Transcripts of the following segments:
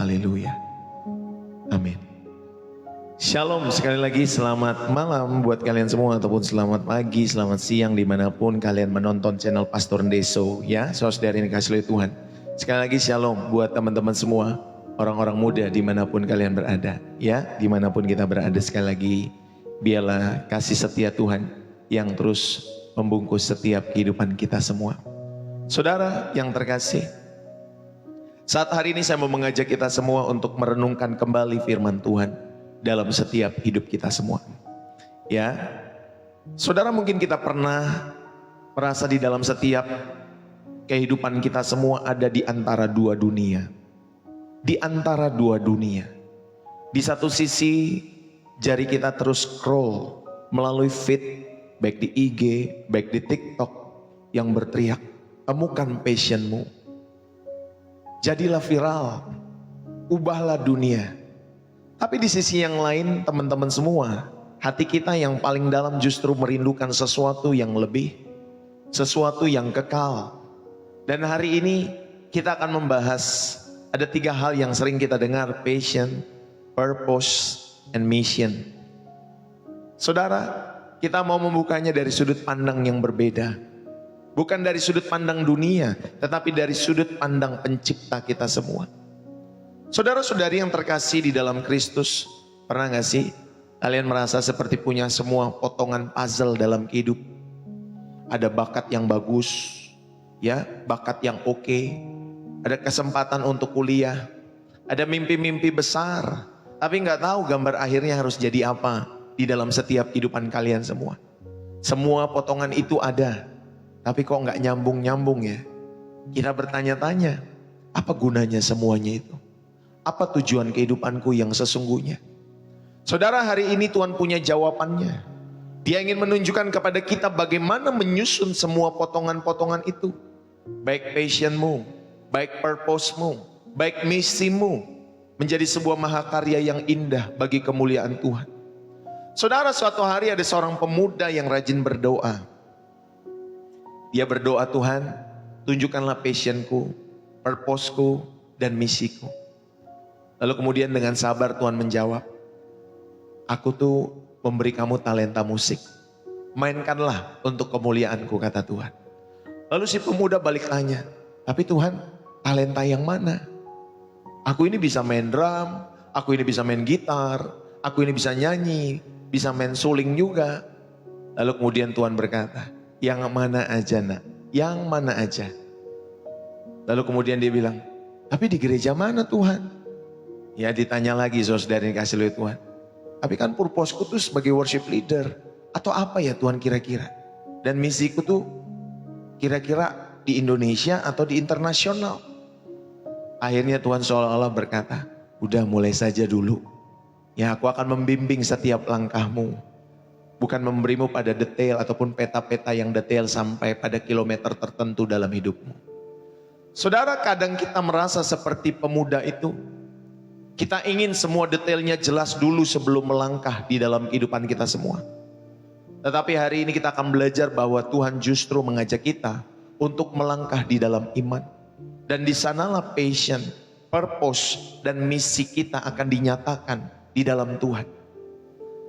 Haleluya. Amin. Shalom, sekali lagi selamat malam buat kalian semua, ataupun selamat pagi, selamat siang dimanapun kalian menonton channel Pastor Ndeso, ya saudara yang dikasihi oleh Tuhan. Sekali lagi shalom buat teman-teman semua, orang-orang muda dimanapun kalian berada, ya dimanapun kita berada. Sekali lagi biarlah kasih setia Tuhan yang terus membungkus setiap kehidupan kita semua. Saudara yang terkasih, saat hari ini saya mau mengajak kita semua untuk merenungkan kembali firman Tuhan dalam setiap hidup kita semua. Ya, saudara, mungkin kita pernah merasa di dalam setiap kehidupan kita semua ada di antara dua dunia. Di antara dua dunia. Di satu sisi jari kita terus scroll melalui feed, baik di IG, baik di TikTok, yang berteriak, temukan passionmu. Jadilah viral, ubahlah dunia. Tapi di sisi yang lain, teman-teman semua, hati kita yang paling dalam justru merindukan sesuatu yang lebih, sesuatu yang kekal. Dan hari ini kita akan membahas ada 3 hal yang sering kita dengar: passion, purpose, and mission. Saudara, kita mau membukanya dari sudut pandang yang berbeda. Bukan dari sudut pandang dunia, tetapi dari sudut pandang pencipta kita semua. Saudara-saudari yang terkasih di dalam Kristus, pernah gak sih kalian merasa seperti punya semua potongan puzzle dalam hidup? Ada bakat yang bagus, ya, bakat yang oke, ada kesempatan untuk kuliah, ada mimpi-mimpi besar, tapi gak tahu gambar akhirnya harus jadi apa di dalam setiap kehidupan kalian semua. Semua potongan itu ada, tapi kok gak nyambung-nyambung ya? Kita bertanya-tanya, apa gunanya semuanya itu? Apa tujuan kehidupanku yang sesungguhnya? Saudara, hari ini Tuhan punya jawabannya. Dia ingin menunjukkan kepada kita bagaimana menyusun semua potongan-potongan itu. Baik passionmu, baik purposemu, baik misimu, menjadi sebuah mahakarya yang indah bagi kemuliaan Tuhan. Saudara, suatu hari ada seorang pemuda yang rajin berdoa. Dia berdoa, Tuhan, tunjukkanlah passionku, purposeku, dan misiku. Lalu kemudian dengan sabar Tuhan menjawab, aku tuh memberi kamu talenta musik. Mainkanlah untuk kemuliaanku, kata Tuhan. Lalu si pemuda balik tanya, tapi Tuhan, talenta yang mana? Aku ini bisa main drum, aku ini bisa main gitar, aku ini bisa nyanyi, bisa main suling juga. Lalu kemudian Tuhan berkata, yang mana aja nak, yang mana aja. Lalu kemudian dia bilang, tapi di gereja mana Tuhan? Ya, ditanya lagi saudara yang dikasihi oleh Tuhan. Tapi kan purposeku tuh sebagai worship leader. Atau apa ya Tuhan kira-kira? Dan misiku tuh kira-kira di Indonesia atau di internasional? Akhirnya Tuhan seolah-olah berkata, udah mulai saja dulu. Ya, aku akan membimbing setiap langkahmu. Bukan memberimu pada detail ataupun peta-peta yang detail sampai pada kilometer tertentu dalam hidupmu. Saudara, kadang kita merasa seperti pemuda itu. Kita ingin semua detailnya jelas dulu sebelum melangkah di dalam kehidupan kita semua. Tetapi hari ini kita akan belajar bahwa Tuhan justru mengajak kita untuk melangkah di dalam iman. Dan di sanalah passion, purpose, dan misi kita akan dinyatakan di dalam Tuhan.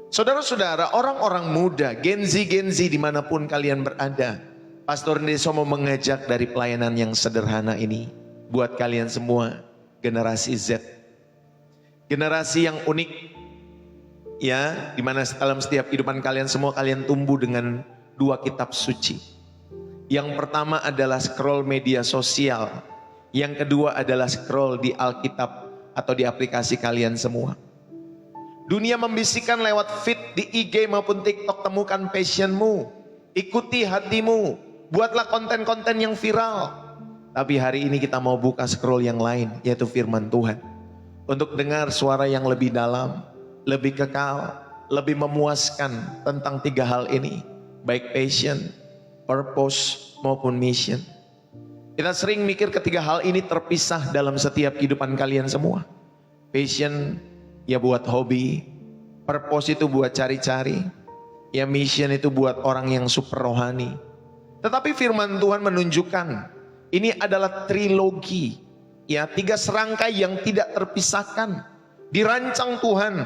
Saudara-saudara, orang-orang muda, Gen Z dimanapun kalian berada, Pastor Ndeso mau mengajak dari pelayanan yang sederhana ini buat kalian semua, generasi Z. Generasi yang unik, ya, dimana dalam setiap kehidupan kalian semua kalian tumbuh dengan 2 kitab suci. Yang pertama adalah scroll media sosial, yang kedua adalah scroll di Alkitab atau di aplikasi kalian semua. Dunia membisikkan lewat feed di IG maupun TikTok, temukan passionmu, ikuti hatimu, buatlah konten-konten yang viral. Tapi hari ini kita mau buka scroll yang lain, yaitu firman Tuhan. Untuk dengar suara yang lebih dalam, lebih kekal, lebih memuaskan tentang 3 hal ini. Baik passion, purpose, maupun mission. Kita sering mikir ketiga hal ini terpisah dalam setiap kehidupan kalian semua. Passion ya buat hobi, purpose itu buat cari-cari, ya mission itu buat orang yang super rohani. Tetapi firman Tuhan menunjukkan ini adalah trilogi. Ya, 3 serangkai yang tidak terpisahkan, dirancang Tuhan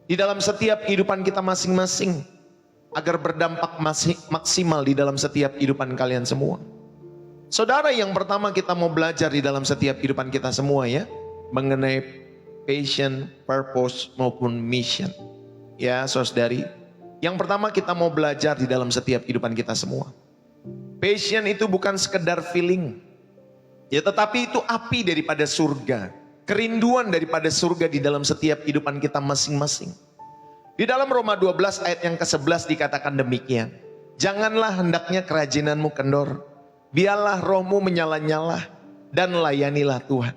di dalam setiap kehidupan kita masing-masing, agar berdampak maksimal di dalam setiap kehidupan kalian semua. Saudara, yang pertama kita mau belajar di dalam setiap kehidupan kita semua ya, mengenai passion, purpose maupun mission. Ya saudari, yang pertama kita mau belajar di dalam setiap kehidupan kita semua. Passion itu bukan sekedar feeling, ya, tetapi itu api daripada surga, kerinduan daripada surga di dalam setiap kehidupan kita masing-masing. Di dalam Roma 12 ayat yang ke-11 dikatakan demikian. Janganlah hendaknya kerajinanmu kendor, biarlah rohmu menyala-nyala dan layanilah Tuhan.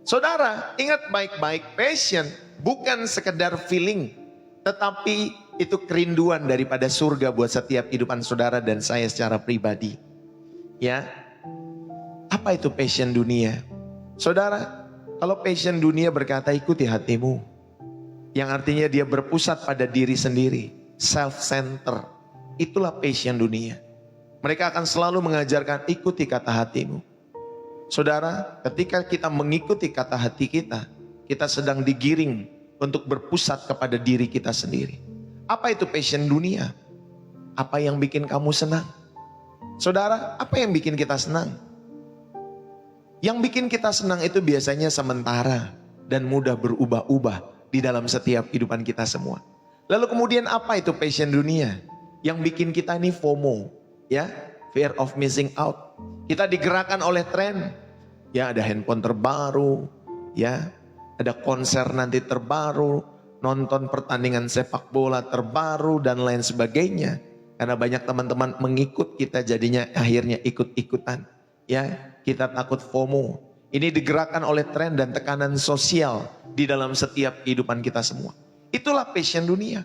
Saudara, ingat baik-baik, passion bukan sekedar feeling, tetapi itu kerinduan daripada surga buat setiap kehidupan saudara dan saya secara pribadi. Ya, apa itu passion dunia? Saudara, kalau passion dunia berkata ikuti hatimu, yang artinya dia berpusat pada diri sendiri, self-center, itulah passion dunia. Mereka akan selalu mengajarkan ikuti kata hatimu. Saudara, ketika kita mengikuti kata hati kita, kita sedang digiring untuk berpusat kepada diri kita sendiri. Apa itu passion dunia? Apa yang bikin kamu senang? Saudara, apa yang bikin kita senang? Yang bikin kita senang itu biasanya sementara dan mudah berubah-ubah di dalam setiap kehidupan kita semua. Lalu kemudian apa itu passion dunia? Yang bikin kita ini FOMO, ya, fear of missing out. Kita digerakkan oleh tren, ya, ada handphone terbaru, ya, ada konser nanti terbaru, nonton pertandingan sepak bola terbaru dan lain sebagainya. Karena banyak teman-teman mengikut, kita jadinya akhirnya ikut-ikutan, ya, kita takut FOMO. Ini digerakkan oleh tren dan tekanan sosial di dalam setiap kehidupan kita semua. Itulah passion dunia.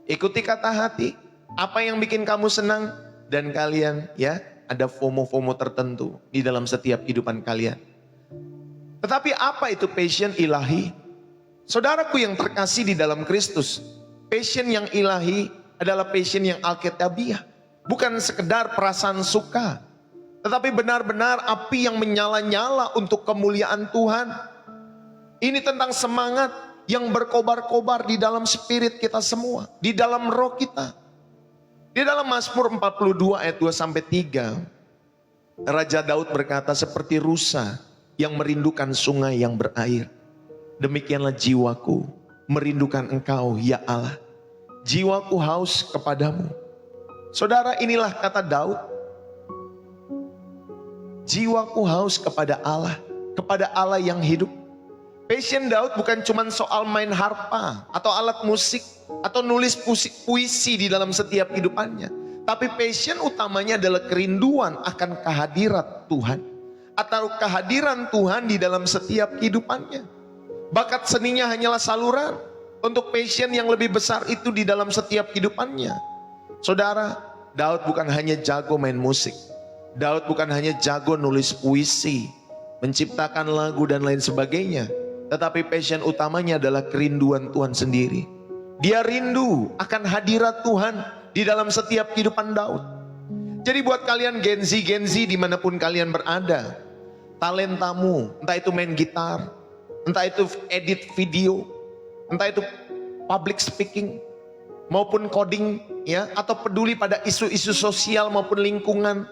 Ikuti kata hati, apa yang bikin kamu senang, dan kalian ya ada FOMO-FOMO tertentu di dalam setiap kehidupan kalian. Tetapi apa itu passion ilahi? Saudaraku yang terkasih di dalam Kristus, passion yang ilahi adalah passion yang alkitabiah. Bukan sekedar perasaan suka, tetapi benar-benar api yang menyala-nyala untuk kemuliaan Tuhan. Ini tentang semangat yang berkobar-kobar di dalam spirit kita semua, di dalam roh kita. Di dalam Mazmur 42 ayat 2-3, Raja Daud berkata, seperti rusa yang merindukan sungai yang berair, demikianlah jiwaku merindukan Engkau ya Allah. Jiwaku haus kepadamu. Saudara, inilah kata Daud. Jiwaku haus kepada Allah yang hidup. Passion Daud bukan cuma soal main harpa atau alat musik atau nulis puisi di dalam setiap kehidupannya. Tapi passion utamanya adalah kerinduan akan kehadirat Tuhan atau kehadiran Tuhan di dalam setiap kehidupannya. Bakat seninya hanyalah saluran untuk passion yang lebih besar itu di dalam setiap kehidupannya. Saudara, Daud bukan hanya jago main musik. Daud bukan hanya jago nulis puisi, menciptakan lagu dan lain sebagainya. Tetapi passion utamanya adalah kerinduan Tuhan sendiri. Dia rindu akan hadirat Tuhan di dalam setiap kehidupan Daud. Jadi buat kalian Gen Z dimanapun kalian berada, talentamu, entah itu main gitar, entah itu edit video, entah itu public speaking, maupun coding, ya, atau peduli pada isu-isu sosial maupun lingkungan.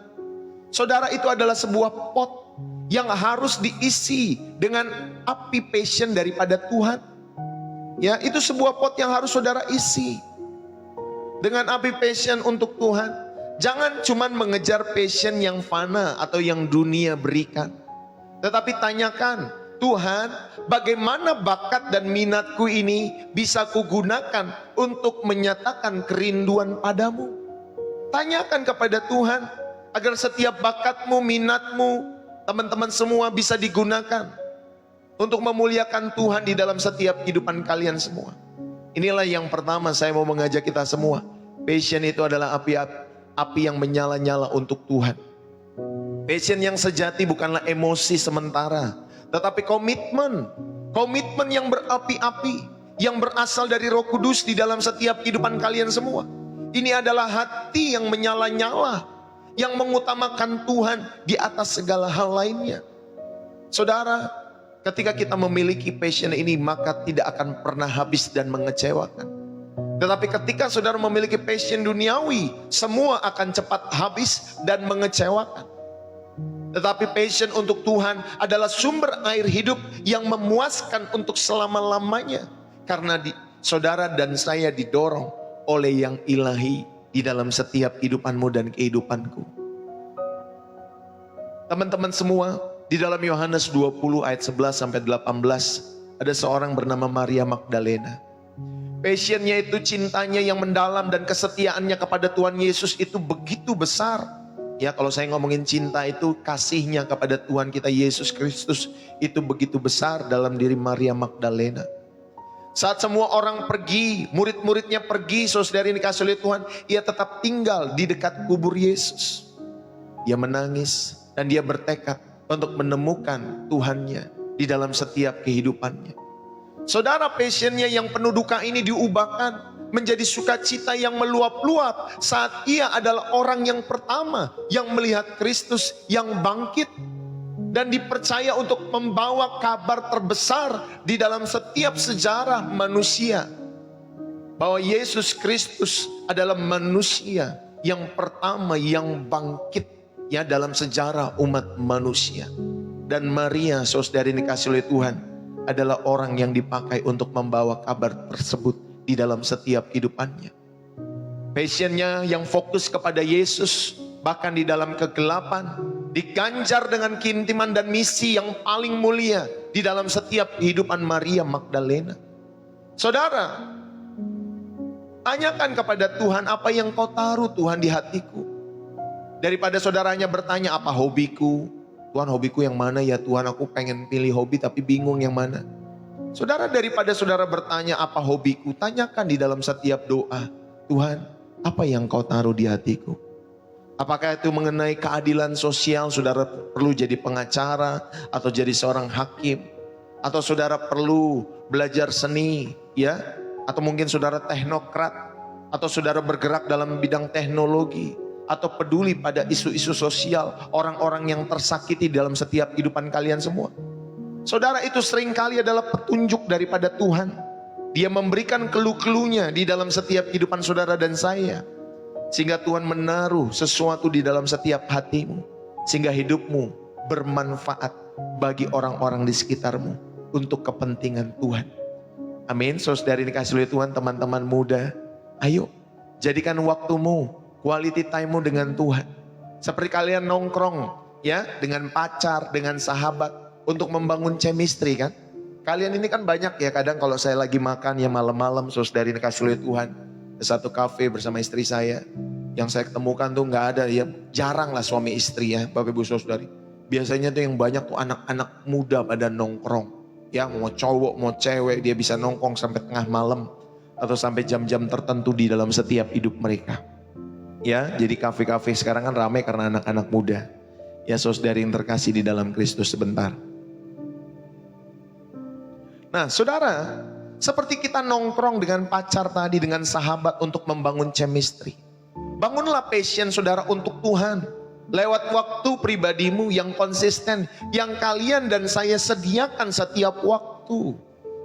Saudara, itu adalah sebuah pot yang harus diisi dengan api passion daripada Tuhan. Ya, itu sebuah pot yang harus saudara isi dengan api passion untuk Tuhan. Jangan cuman mengejar passion yang fana atau yang dunia berikan. Tetapi tanyakan, Tuhan, bagaimana bakat dan minatku ini bisa kugunakan untuk menyatakan kerinduan padamu? Tanyakan kepada Tuhan agar setiap bakatmu, minatmu, teman-teman semua bisa digunakan untuk memuliakan Tuhan di dalam setiap kehidupan kalian semua. Inilah yang pertama saya mau mengajak kita semua. Passion itu adalah api yang menyala-nyala untuk Tuhan. Passion yang sejati bukanlah emosi sementara, tetapi komitmen yang berapi-api, yang berasal dari Roh Kudus di dalam setiap kehidupan kalian semua. Ini adalah hati yang menyala-nyala, yang mengutamakan Tuhan di atas segala hal lainnya. Saudara, ketika kita memiliki passion ini, maka tidak akan pernah habis dan mengecewakan. Tetapi ketika saudara memiliki passion duniawi, semua akan cepat habis dan mengecewakan. Tetapi passion untuk Tuhan adalah sumber air hidup yang memuaskan untuk selama-lamanya. Karena saudara dan saya didorong oleh yang ilahi di dalam setiap kehidupanmu dan kehidupanku. Teman-teman semua, di dalam Yohanes 20 ayat 11 sampai 18 ada seorang bernama Maria Magdalena. Passionnya itu cintanya yang mendalam dan kesetiaannya kepada Tuhan Yesus itu begitu besar. Ya, kalau saya ngomongin cinta itu kasihnya kepada Tuhan kita Yesus Kristus itu begitu besar dalam diri Maria Magdalena. Saat semua orang pergi, murid-muridnya pergi, saudara ini dikasih oleh Tuhan, ia tetap tinggal di dekat kubur Yesus. Ia menangis dan dia bertekad untuk menemukan Tuhannya di dalam setiap kehidupannya. Saudara, passionnya yang penuh duka ini diubahkan menjadi sukacita yang meluap-luap saat ia adalah orang yang pertama yang melihat Kristus yang bangkit dan dipercaya untuk membawa kabar terbesar di dalam setiap sejarah manusia, bahwa Yesus Kristus adalah manusia yang pertama yang bangkit ya dalam sejarah umat manusia. Dan Maria, saudari dikasih oleh Tuhan, adalah orang yang dipakai untuk membawa kabar tersebut di dalam setiap kehidupannya. Passionnya yang fokus kepada Yesus, bahkan di dalam kegelapan, diganjar dengan keintiman dan misi yang paling mulia di dalam setiap kehidupan Maria Magdalena. Saudara, tanyakan kepada Tuhan, apa yang kau taruh Tuhan di hatiku? Daripada saudaranya bertanya, apa hobiku? Tuhan, hobiku yang mana ya Tuhan, aku pengen pilih hobi tapi bingung yang mana. Saudara, daripada saudara bertanya apa hobiku, tanyakan di dalam setiap doa, Tuhan, apa yang kau taruh di hatiku? Apakah itu mengenai keadilan sosial, saudara perlu jadi pengacara atau jadi seorang hakim, atau saudara perlu belajar seni, ya, atau mungkin saudara teknokrat, atau saudara bergerak dalam bidang teknologi, atau peduli pada isu-isu sosial orang-orang yang tersakiti dalam setiap kehidupan kalian semua. Saudara, itu seringkali adalah petunjuk daripada Tuhan. Dia memberikan clue-cluenya di dalam setiap kehidupan saudara dan saya, sehingga Tuhan menaruh sesuatu di dalam setiap hatimu, sehingga hidupmu bermanfaat bagi orang-orang di sekitarmu untuk kepentingan Tuhan. Amin. Saudari dikasih oleh Tuhan, teman-teman muda, ayo jadikan waktumu, quality time-mu dengan Tuhan. Seperti kalian nongkrong ya dengan pacar, dengan sahabat untuk membangun chemistry kan. Kalian ini kan banyak ya, kadang kalau saya lagi makan ya malam-malam, saudari dikasih oleh Tuhan, ke satu kafe bersama istri saya, yang saya ketemukan tuh nggak ada ya, jarang lah suami istri ya Bapak Ibu Saudari. Biasanya tuh yang banyak tuh anak-anak muda pada nongkrong. Ya mau cowok mau cewek dia bisa nongkrong sampai tengah malam atau sampai jam-jam tertentu di dalam setiap hidup mereka. Ya, jadi kafe-kafe sekarang kan ramai karena anak-anak muda. Ya, saudari yang terkasih di dalam Kristus, sebentar. Nah, saudara, seperti kita nongkrong dengan pacar tadi, dengan sahabat untuk membangun chemistry. Bangunlah passion saudara untuk Tuhan. Lewat waktu pribadimu yang konsisten, yang kalian dan saya sediakan setiap waktu.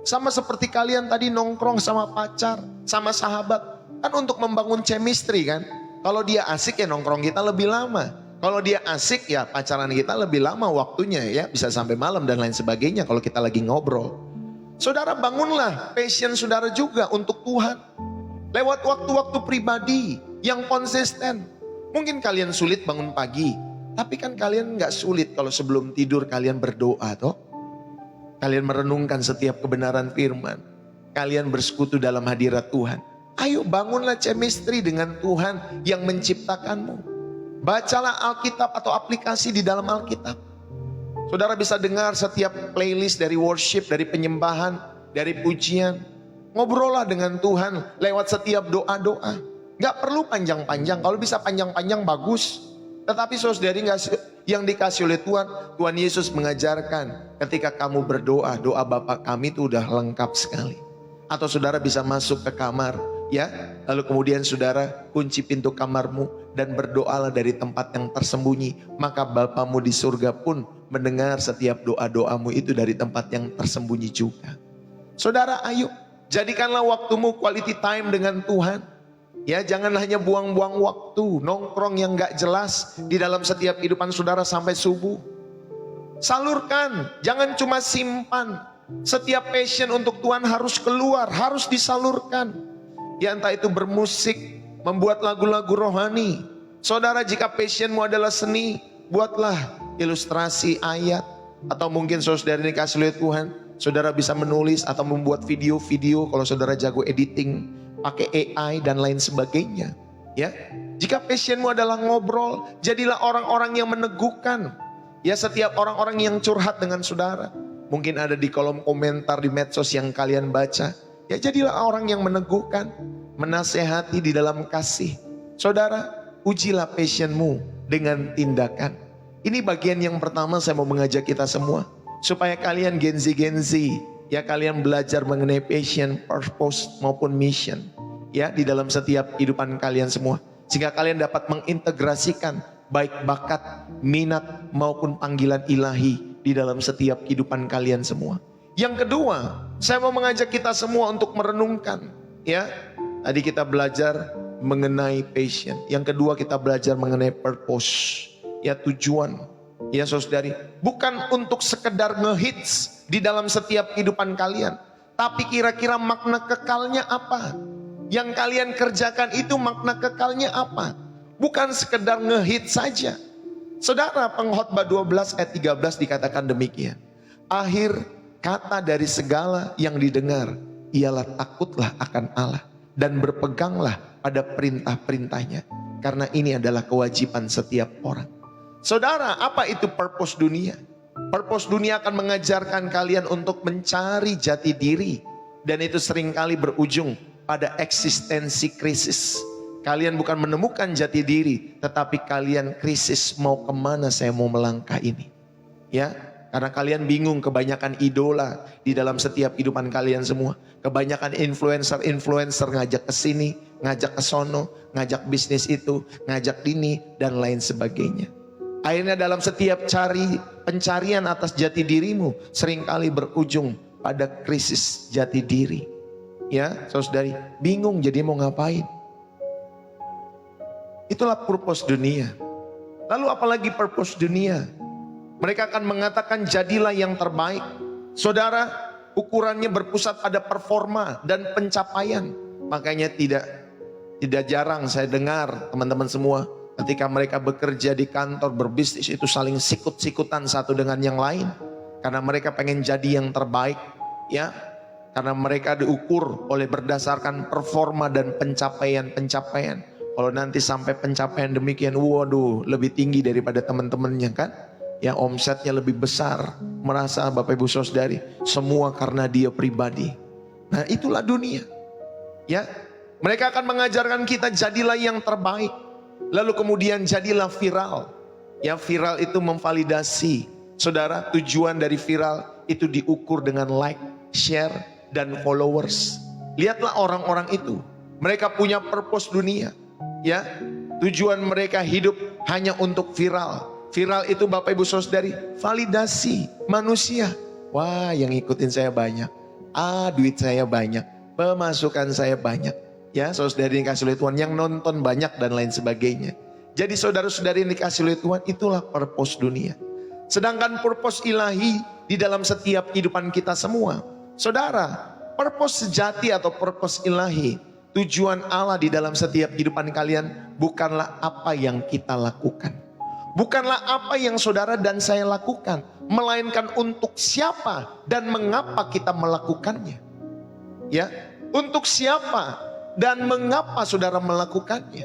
Sama seperti kalian tadi nongkrong sama pacar, sama sahabat. Kan untuk membangun chemistry kan. Kalau dia asik ya nongkrong kita lebih lama. Kalau dia asik ya pacaran kita lebih lama waktunya ya. Bisa sampai malam dan lain sebagainya kalau kita lagi ngobrol. Saudara, bangunlah passion saudara juga untuk Tuhan. Lewat waktu-waktu pribadi yang konsisten. Mungkin kalian sulit bangun pagi. Tapi kan kalian gak sulit kalau sebelum tidur kalian berdoa toh. Kalian merenungkan setiap kebenaran firman. Kalian bersekutu dalam hadirat Tuhan. Ayo bangunlah chemistry dengan Tuhan yang menciptakanmu. Bacalah Alkitab atau aplikasi di dalam Alkitab. Saudara bisa dengar setiap playlist dari worship, dari penyembahan, dari pujian. Ngobrollah dengan Tuhan lewat setiap doa-doa. Gak perlu panjang-panjang, kalau bisa panjang-panjang bagus. Tetapi saudari yang dikasih oleh Tuhan, Tuhan Yesus mengajarkan ketika kamu berdoa, doa Bapa kami itu udah lengkap sekali. Atau saudara bisa masuk ke kamar, Ya, lalu kemudian saudara kunci pintu kamarmu dan berdoalah dari tempat yang tersembunyi. Maka Bapamu di surga pun mendengar setiap doa-doamu itu dari tempat yang tersembunyi juga. Saudara, ayo jadikanlah waktumu quality time dengan Tuhan. Ya, jangan hanya buang-buang waktu nongkrong yang gak jelas di dalam setiap kehidupan saudara sampai subuh. Salurkan, jangan cuma simpan. Setiap passion untuk Tuhan harus keluar, harus disalurkan. Ya, entah itu bermusik, membuat lagu-lagu rohani. Saudara, jika passionmu adalah seni, buatlah ilustrasi ayat. Atau mungkin saudara dikasih oleh Tuhan, saudara bisa menulis atau membuat video-video kalau saudara jago editing, pakai AI dan lain sebagainya. Ya, jika passionmu adalah ngobrol, jadilah orang-orang yang meneguhkan. Ya, setiap orang-orang yang curhat dengan saudara, mungkin ada di kolom komentar di medsos yang kalian baca. Ya, jadilah orang yang meneguhkan, menasehati di dalam kasih. Saudara, ujilah passionmu dengan tindakan. Ini bagian yang pertama saya mau mengajak kita semua. Supaya kalian Gen Z, ya kalian belajar mengenai passion, purpose maupun mission. Ya, di dalam setiap kehidupan kalian semua. Sehingga kalian dapat mengintegrasikan baik bakat, minat maupun panggilan ilahi di dalam setiap kehidupan kalian semua. Yang kedua, saya mau mengajak kita semua untuk merenungkan. Ya, tadi kita belajar mengenai passion. Yang kedua kita belajar mengenai purpose. Ya, tujuan. Ya saudari, bukan untuk sekedar ngehits di dalam setiap kehidupan kalian. Tapi kira-kira makna kekalnya apa? Yang kalian kerjakan itu makna kekalnya apa? Bukan sekedar ngehits saja. Saudara, Pengkhotbah 12 ayat 13 dikatakan demikian. Akhir kata dari segala yang didengar ialah takutlah akan Allah dan berpeganglah pada perintah-perintahnya, karena ini adalah kewajiban setiap orang. Saudara, apa itu purpose dunia? Purpose dunia akan mengajarkan kalian untuk mencari jati diri, dan itu seringkali berujung pada eksistensi krisis. Kalian bukan menemukan jati diri, tetapi kalian krisis, mau kemana saya mau melangkah ini. Ya, karena kalian bingung, kebanyakan idola di dalam setiap kehidupan kalian semua. Kebanyakan influencer ngajak ke sini, ngajak ke sono, ngajak bisnis itu, ngajak ini, dan lain sebagainya. Akhirnya dalam setiap pencarian atas jati dirimu, seringkali berujung pada krisis jati diri. Ya, saudari, bingung jadi mau ngapain. Itulah purpose dunia. Lalu apalagi purpose dunia? Mereka akan mengatakan jadilah yang terbaik. Saudara, ukurannya berpusat pada performa dan pencapaian. Makanya tidak jarang saya dengar teman-teman semua, ketika mereka bekerja di kantor, berbisnis, itu saling sikut-sikutan satu dengan yang lain. Karena mereka pengen jadi yang terbaik. Ya, karena mereka diukur oleh berdasarkan performa dan pencapaian. Kalau nanti sampai pencapaian demikian, waduh, lebih tinggi daripada teman-temannya kan. Ya, omsetnya lebih besar, merasa Bapak Ibu Saudari semua karena dia pribadi. Nah, itulah dunia. Ya, mereka akan mengajarkan kita jadilah yang terbaik. Lalu kemudian jadilah viral. Ya, viral itu memvalidasi. Saudara, tujuan dari viral itu diukur dengan like, share, dan followers. Lihatlah orang-orang itu, mereka punya purpose dunia. Ya, tujuan mereka hidup hanya untuk viral. Viral itu Bapak Ibu Saudari, validasi manusia. Wah, yang ngikutin saya banyak. Duit saya banyak. Pemasukan saya banyak. Ya, saudari yang dikasih oleh Tuhan, yang nonton banyak dan lain sebagainya. Jadi saudara-saudari yang dikasih oleh Tuhan, itulah purpose dunia. Sedangkan purpose ilahi di dalam setiap kehidupan kita semua. Saudara, purpose sejati atau purpose ilahi, tujuan Allah di dalam setiap kehidupan kalian bukanlah apa yang kita lakukan. Bukanlah apa yang saudara dan saya lakukan, melainkan untuk siapa dan mengapa kita melakukannya. Ya, untuk siapa dan mengapa saudara melakukannya.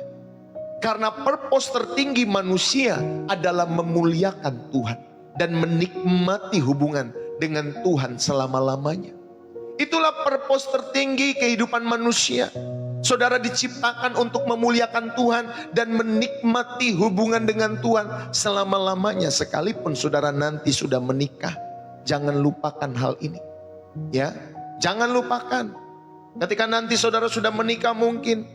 Karena purpose tertinggi manusia adalah memuliakan Tuhan dan menikmati hubungan dengan Tuhan selama-lamanya. Itulah purpose tertinggi kehidupan manusia. Saudara diciptakan untuk memuliakan Tuhan dan menikmati hubungan dengan Tuhan selama-lamanya. Sekalipun saudara nanti sudah menikah, jangan lupakan hal ini. Ya, jangan lupakan. Ketika nanti saudara sudah menikah mungkin,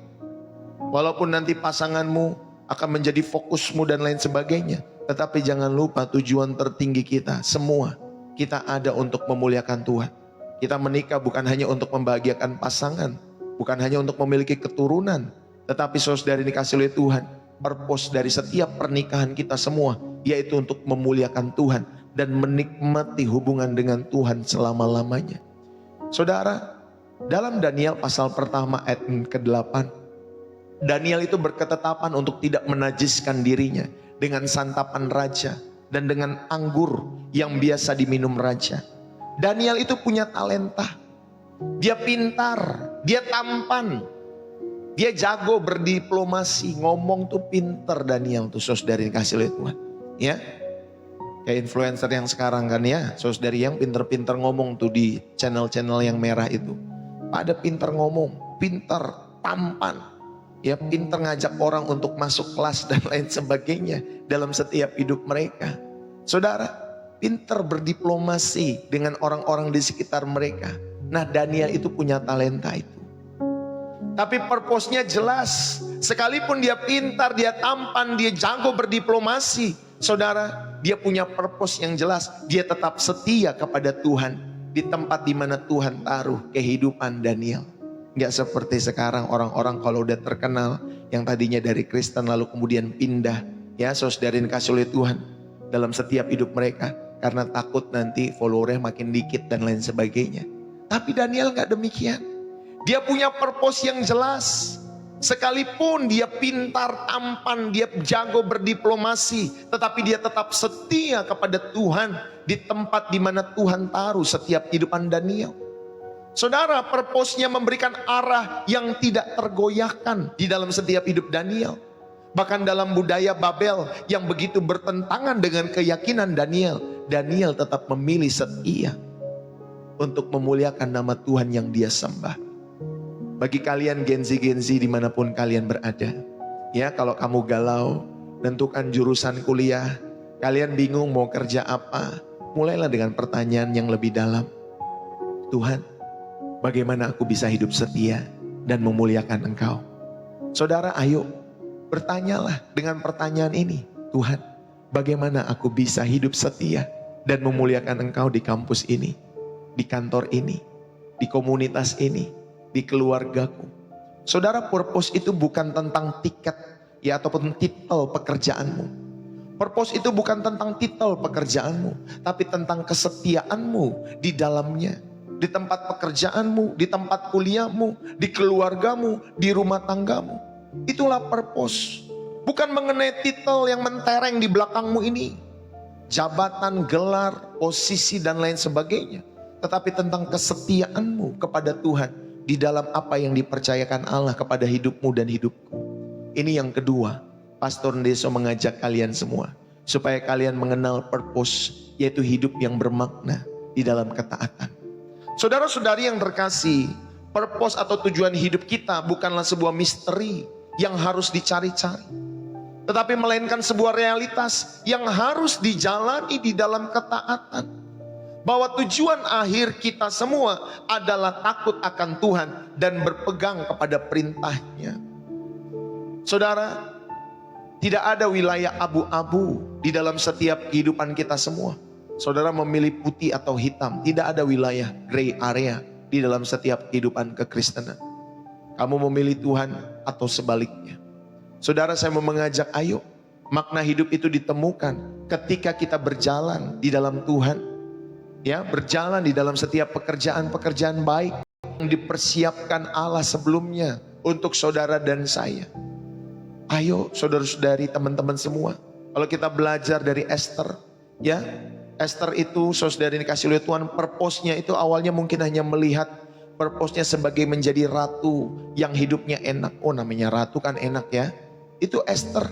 walaupun nanti pasanganmu akan menjadi fokusmu dan lain sebagainya, tetapi jangan lupa tujuan tertinggi kita semua, kita ada untuk memuliakan Tuhan. Kita menikah bukan hanya untuk membahagiakan pasangan, bukan hanya untuk memiliki keturunan, tetapi saudara dikasih oleh Tuhan, purpose dari setiap pernikahan kita semua, yaitu untuk memuliakan Tuhan dan menikmati hubungan dengan Tuhan selama-lamanya. Saudara, dalam Daniel pasal pertama ayat ke-8, Daniel itu berketetapan untuk tidak menajiskan dirinya dengan santapan raja dan dengan anggur yang biasa diminum raja. Daniel itu punya talenta. Dia pintar, dia tampan, dia jago berdiplomasi, ngomong tuh pinter Daniel tuh, saudari dikasih oleh Tuhan. Ya, kayak influencer yang sekarang kan ya, saudari yang pinter-pinter ngomong tuh di channel-channel yang merah itu. Pada pinter ngomong, pinter, tampan, ya pinter ngajak orang untuk masuk kelas dan lain sebagainya dalam setiap hidup mereka. Saudara, pinter berdiplomasi dengan orang-orang di sekitar mereka. Nah, Daniel itu punya talenta itu. Tapi purpose-nya jelas. Sekalipun dia pintar, dia tampan, dia jago berdiplomasi, saudara, dia punya purpose yang jelas. Dia tetap setia kepada Tuhan di tempat di mana Tuhan taruh kehidupan Daniel. Gak seperti sekarang orang-orang kalau udah terkenal, yang tadinya dari Kristen lalu kemudian pindah, ya saudara dikasih oleh Tuhan dalam setiap hidup mereka, karena takut nanti followernya makin dikit dan lain sebagainya. Tapi Daniel gak demikian. Dia punya purpose yang jelas. Sekalipun dia pintar, tampan, dia jago berdiplomasi, tetapi dia tetap setia kepada Tuhan di tempat di mana Tuhan taruh setiap kehidupan Daniel. Saudara, purpose-nya memberikan arah yang tidak tergoyahkan di dalam setiap hidup Daniel. Bahkan dalam budaya Babel yang begitu bertentangan dengan keyakinan Daniel, Daniel tetap memilih setia untuk memuliakan nama Tuhan yang dia sembah. Bagi kalian Gen-Z dimanapun kalian berada, ya kalau kamu galau, tentukan jurusan kuliah, kalian bingung mau kerja apa, mulailah dengan pertanyaan yang lebih dalam. Tuhan, bagaimana aku bisa hidup setia dan memuliakan Engkau? Saudara, ayo bertanyalah dengan pertanyaan ini. Tuhan, bagaimana aku bisa hidup setia dan memuliakan Engkau di kampus ini, di kantor ini, di komunitas ini, di keluargaku. Saudara, purpose itu bukan tentang tiket ya ataupun titel pekerjaanmu. Purpose itu bukan tentang titel pekerjaanmu, tapi tentang kesetiaanmu di dalamnya. Di tempat pekerjaanmu, di tempat kuliahmu, di keluargamu, di rumah tanggamu. Itulah purpose. Bukan mengenai titel yang mentereng di belakangmu ini, jabatan, gelar, posisi dan lain sebagainya, tetapi tentang kesetiaanmu kepada Tuhan di dalam apa yang dipercayakan Allah kepada hidupmu dan hidupku. Ini yang kedua, Pastor Ndeso mengajak kalian semua supaya kalian mengenal purpose, yaitu hidup yang bermakna di dalam ketaatan. Saudara-saudari yang terkasih, purpose atau tujuan hidup kita bukanlah sebuah misteri yang harus dicari-cari, tetapi melainkan sebuah realitas yang harus dijalani di dalam ketaatan. Bahwa tujuan akhir kita semua adalah takut akan Tuhan dan berpegang kepada perintahnya. Saudara, tidak ada wilayah abu-abu di dalam setiap kehidupan kita semua. Saudara memilih putih atau hitam, tidak ada wilayah gray area di dalam setiap kehidupan kekristenan. Kamu memilih Tuhan atau sebaliknya. Saudara, saya mau mengajak, ayo makna hidup itu ditemukan ketika kita berjalan di dalam Tuhan. Ya, berjalan di dalam setiap pekerjaan-pekerjaan baik yang dipersiapkan Allah sebelumnya untuk saudara dan saya. Ayo saudara-saudari, teman-teman semua, kalau kita belajar dari Esther, ya, Esther itu saudari dikasih oleh Tuhan, purpose-nya itu awalnya mungkin hanya melihat purpose-nya sebagai menjadi ratu yang hidupnya enak. Oh, namanya ratu kan enak ya. Itu Esther.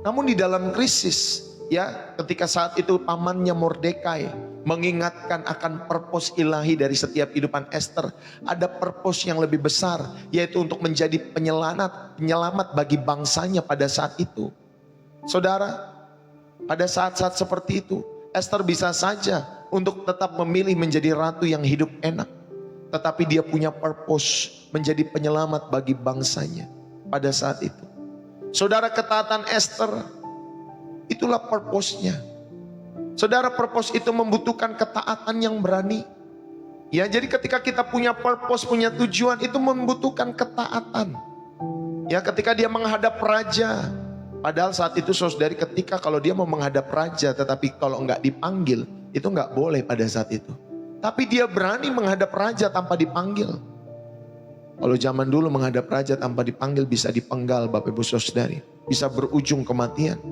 Namun di dalam krisis, ya, ketika saat itu pamannya Mordekai mengingatkan akan purpose ilahi dari setiap kehidupan Esther. Ada purpose yang lebih besar, yaitu untuk menjadi penyelamat bagi bangsanya pada saat itu. Saudara, pada saat-saat seperti itu, Esther bisa saja untuk tetap memilih menjadi ratu yang hidup enak. tetapi dia punya purpose menjadi penyelamat bagi bangsanya pada saat itu. Saudara, ketaatan Esther itulah purpose-nya. Saudara, purpose itu membutuhkan ketaatan yang berani. Ya, jadi ketika kita punya purpose, punya tujuan, itu membutuhkan ketaatan. Ya, ketika dia menghadap raja, padahal saat itu saudari, ketika kalau dia mau menghadap raja, tetapi kalau nggak dipanggil, itu nggak boleh pada saat itu. Tapi dia berani menghadap raja tanpa dipanggil. Kalau zaman dulu menghadap raja tanpa dipanggil bisa dipenggal Bapak Ibu Saudari. Bisa berujung kematian.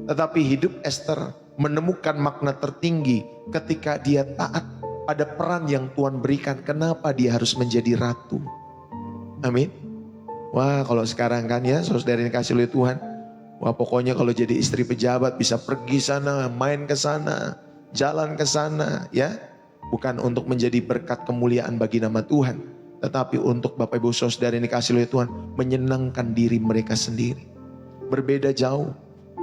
Tetapi hidup Esther menemukan makna tertinggi ketika dia taat pada peran yang Tuhan berikan. Kenapa dia harus menjadi ratu? Amin. Wah, kalau sekarang kan ya saudari yang kasih oleh Tuhan. Wah, pokoknya kalau jadi istri pejabat bisa pergi sana, main ke sana, jalan ke sana, ya. Bukan untuk menjadi berkat kemuliaan bagi nama Tuhan, tetapi untuk Bapak Ibu Saudara yang dikasih oleh Tuhan menyenangkan diri mereka sendiri. Berbeda jauh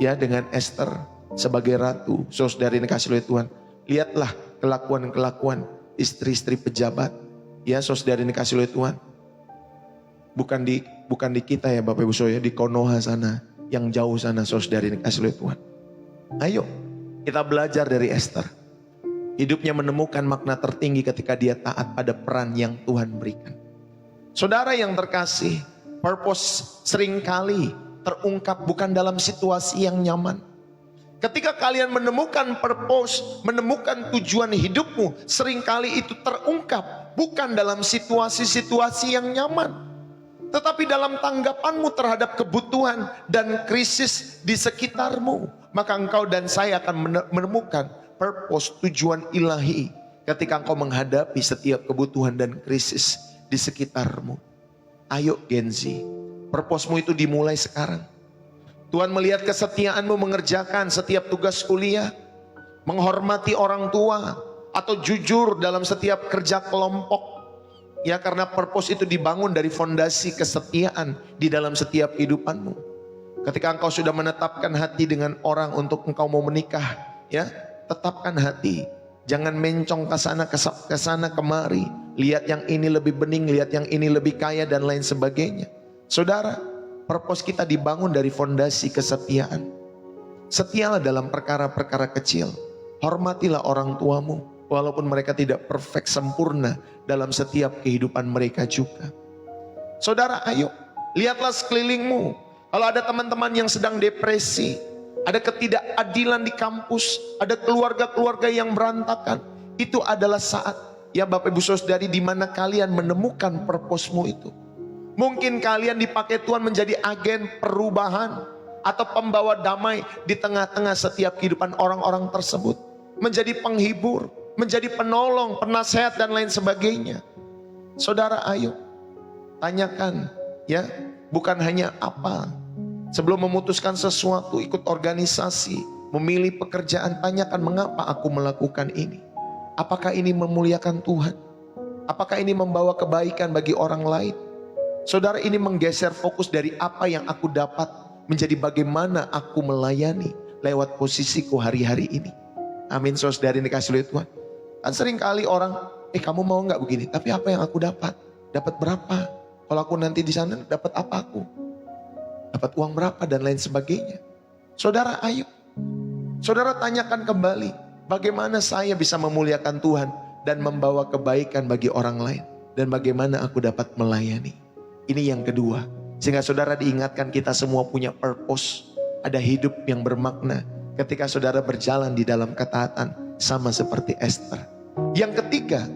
ya dengan Esther sebagai ratu. Saudara yang dikasih oleh Tuhan, lihatlah kelakuan-kelakuan istri-istri pejabat ya saudara yang dikasih oleh Tuhan. Bukan di kita ya Bapak Ibu Saudara, di Konoha sana, yang jauh sana saudara yang dikasih oleh Tuhan. Ayo kita belajar dari Esther. Hidupnya menemukan makna tertinggi ketika dia taat pada peran yang Tuhan berikan. Saudara yang terkasih, purpose seringkali terungkap bukan dalam situasi yang nyaman. Ketika kalian menemukan purpose, menemukan tujuan hidupmu, seringkali itu terungkap bukan dalam situasi-situasi yang nyaman, tetapi dalam tanggapanmu terhadap kebutuhan dan krisis di sekitarmu. Maka engkau dan saya akan menemukan purpose, tujuan ilahi ketika engkau menghadapi setiap kebutuhan dan krisis di sekitarmu. Ayo Gen Z, purpose-mu itu dimulai sekarang. Tuhan melihat kesetiaanmu mengerjakan setiap tugas kuliah, menghormati orang tua, atau jujur dalam setiap kerja kelompok. Ya, karena purpose itu dibangun dari fondasi kesetiaan di dalam setiap kehidupanmu. Ketika engkau sudah menetapkan hati dengan orang untuk engkau mau menikah, ya, tetapkan hati. Jangan mencong ke sana kemari. Lihat yang ini lebih bening, lihat yang ini lebih kaya dan lain sebagainya. Saudara, purpose kita dibangun dari fondasi kesetiaan. Setialah dalam perkara-perkara kecil. Hormatilah orang tuamu, walaupun mereka tidak perfect sempurna dalam setiap kehidupan mereka juga. Saudara, ayo lihatlah sekelilingmu. Kalau ada teman-teman yang sedang depresi, ada ketidakadilan di kampus, ada keluarga-keluarga yang berantakan, itu adalah saat ya Bapak Ibu Saudari di mana kalian menemukan purpose-mu itu. Mungkin kalian dipakai Tuhan menjadi agen perubahan atau pembawa damai di tengah-tengah setiap kehidupan orang-orang tersebut. Menjadi penghibur, menjadi penolong, penasehat dan lain sebagainya. Saudara, ayo tanyakan ya, bukan hanya apa. Sebelum memutuskan sesuatu, ikut organisasi, memilih pekerjaan, tanyakan mengapa aku melakukan ini. Apakah ini memuliakan Tuhan? Apakah ini membawa kebaikan bagi orang lain? Saudara, ini menggeser fokus dari apa yang aku dapat menjadi bagaimana aku melayani lewat posisiku hari-hari ini. Amin, saudara yang dikasih oleh Tuhan. Kan sering kali orang, kamu mau nggak begini? Tapi apa yang aku dapat? Dapat berapa? Kalau aku nanti di sana dapat apa aku? Dapat uang berapa dan lain sebagainya. Saudara, ayo. Saudara tanyakan kembali, bagaimana saya bisa memuliakan Tuhan dan membawa kebaikan bagi orang lain, dan bagaimana aku dapat melayani. Ini yang kedua. Sehingga saudara diingatkan kita semua punya purpose, ada hidup yang bermakna ketika saudara berjalan di dalam ketaatan sama seperti Esther. Yang ketiga,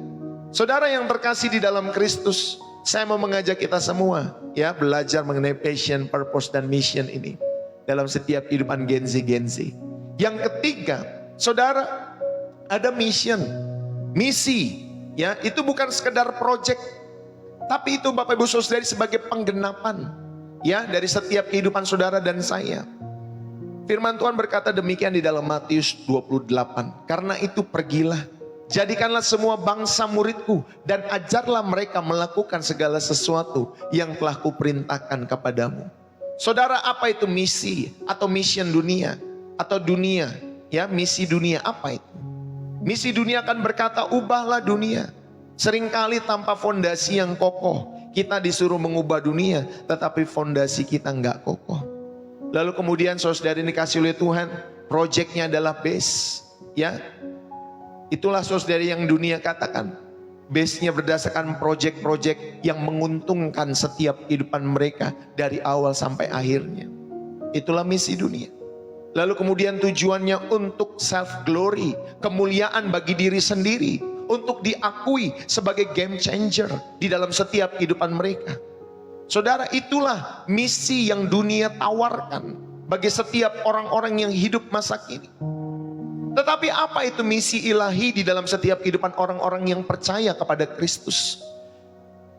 saudara yang terkasih di dalam Kristus, saya mau mengajak kita semua ya belajar mengenai passion, purpose dan mission ini dalam setiap kehidupan Gen Z. Yang ketiga, saudara, ada mission, misi ya, itu bukan sekedar project, tapi itu Bapak Ibu Saudara sebagai penggenapan ya dari setiap kehidupan saudara dan saya. Firman Tuhan berkata demikian di dalam Matius 28. Karena itu pergilah, jadikanlah semua bangsa muridku dan ajarlah mereka melakukan segala sesuatu yang telah kuperintahkan kepadamu. Saudara, apa itu misi atau mission dunia atau dunia? Ya, misi dunia apa itu? Misi dunia akan berkata ubahlah dunia. Seringkali tanpa fondasi yang kokoh, kita disuruh mengubah dunia, tetapi fondasi kita nggak kokoh. Lalu kemudian saudara ini dikasih oleh Tuhan, proyeknya adalah base. Ya, itulah saudara yang dunia katakan. Base-nya berdasarkan proyek-proyek yang menguntungkan setiap kehidupan mereka dari awal sampai akhirnya. Itulah misi dunia. Lalu kemudian tujuannya untuk self-glory, kemuliaan bagi diri sendiri, untuk diakui sebagai game changer di dalam setiap kehidupan mereka. Saudara, itulah misi yang dunia tawarkan bagi setiap orang-orang yang hidup masa kini. Tetapi apa itu misi ilahi di dalam setiap kehidupan orang-orang yang percaya kepada Kristus?